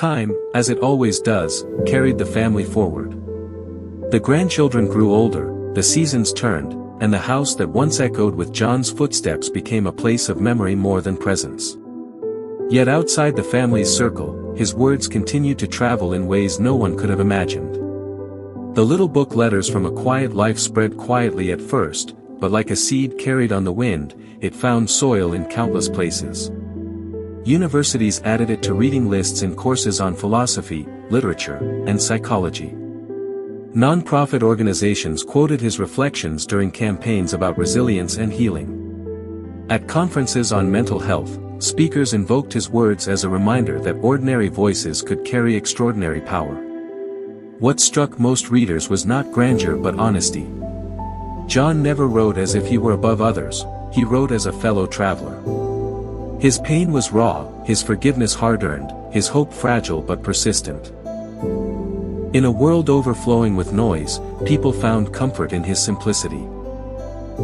Time, as it always does, carried the family forward. The grandchildren grew older, the seasons turned, and the house that once echoed with John's footsteps became a place of memory more than presence. Yet outside the family's circle, his words continued to travel in ways no one could have imagined. The little book Letters from a Quiet Life spread quietly at first, but like a seed carried on the wind, it found soil in countless places. Universities added it to reading lists in courses on philosophy, literature, and psychology. Non-profit organizations quoted his reflections during campaigns about resilience and healing. At conferences on mental health, speakers invoked his words as a reminder that ordinary voices could carry extraordinary power. What struck most readers was not grandeur but honesty. John never wrote as if he were above others, he wrote as a fellow traveler. His pain was raw, his forgiveness hard-earned, his hope fragile but persistent. In a world overflowing with noise, people found comfort in his simplicity.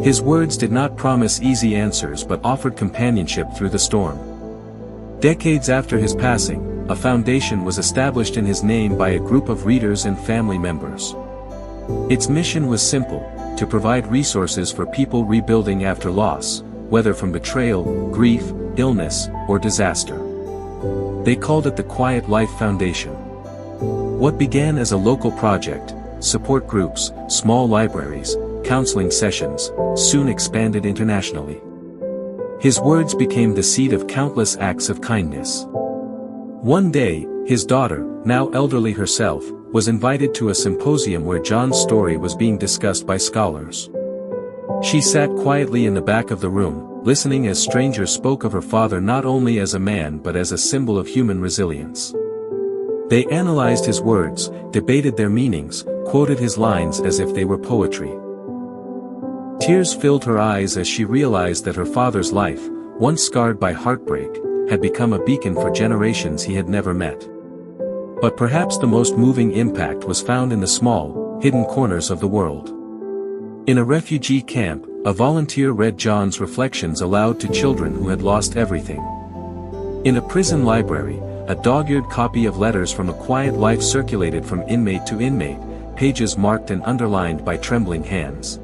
His words did not promise easy answers but offered companionship through the storm. Decades after his passing, a foundation was established in his name by a group of readers and family members. Its mission was simple: to provide resources for people rebuilding after loss, whether from betrayal, grief, illness, or disaster. They called it the Quiet Life Foundation. What began as a local project, support groups, small libraries, counseling sessions, soon expanded internationally. His words became the seed of countless acts of kindness. One day, his daughter, now elderly herself, was invited to a symposium where John's story was being discussed by scholars. She sat quietly in the back of the room, listening as strangers spoke of her father not only as a man but as a symbol of human resilience. They analyzed his words, debated their meanings, quoted his lines as if they were poetry. Tears filled her eyes as she realized that her father's life, once scarred by heartbreak, had become a beacon for generations he had never met. But perhaps the most moving impact was found in the small, hidden corners of the world. In a refugee camp, a volunteer read John's reflections aloud to children who had lost everything. In a prison library, a dog-eared copy of Letters from a Quiet Life circulated from inmate to inmate, pages marked and underlined by trembling hands.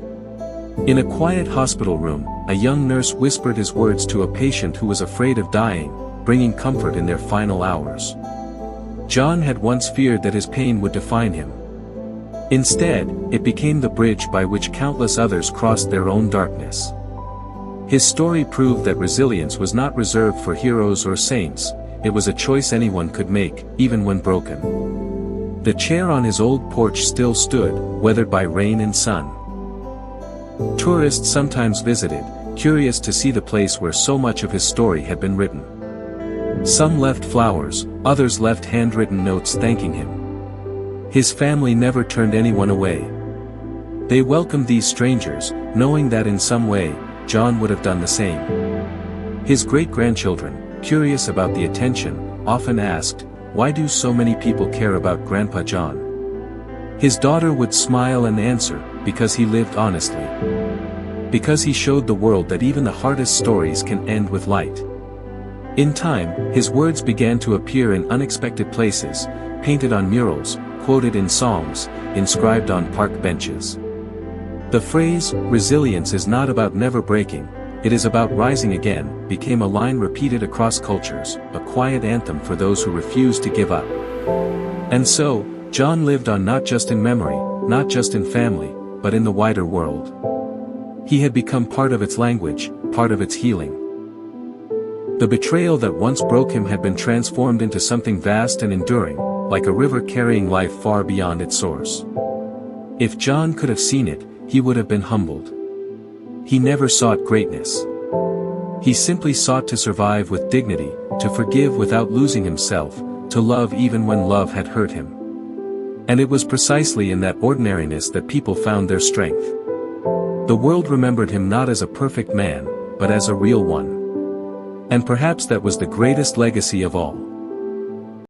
In a quiet hospital room, a young nurse whispered his words to a patient who was afraid of dying, bringing comfort in their final hours. John had once feared that his pain would define him. Instead, it became the bridge by which countless others crossed their own darkness. His story proved that resilience was not reserved for heroes or saints. It was a choice anyone could make, even when broken. The chair on his old porch still stood, weathered by rain and sun. Tourists sometimes visited, curious to see the place where so much of his story had been written. Some left flowers, others left handwritten notes thanking him. His family never turned anyone away. They welcomed these strangers, knowing that in some way, John would have done the same. His great-grandchildren, curious about the attention, often asked, "Why do so many people care about Grandpa John?" His daughter would smile and answer, "Because he lived honestly. Because he showed the world that even the hardest stories can end with light." In time, his words began to appear in unexpected places, painted on murals, quoted in songs, inscribed on park benches. The phrase, "resilience is not about never breaking, it is about rising again," became a line repeated across cultures, a quiet anthem for those who refused to give up. And so, John lived on not just in memory, not just in family, but in the wider world. He had become part of its language, part of its healing. The betrayal that once broke him had been transformed into something vast and enduring, like a river carrying life far beyond its source. If John could have seen it, he would have been humbled. He never sought greatness. He simply sought to survive with dignity, to forgive without losing himself, to love even when love had hurt him. And it was precisely in that ordinariness that people found their strength. The world remembered him not as a perfect man, but as a real one. And perhaps that was the greatest legacy of all.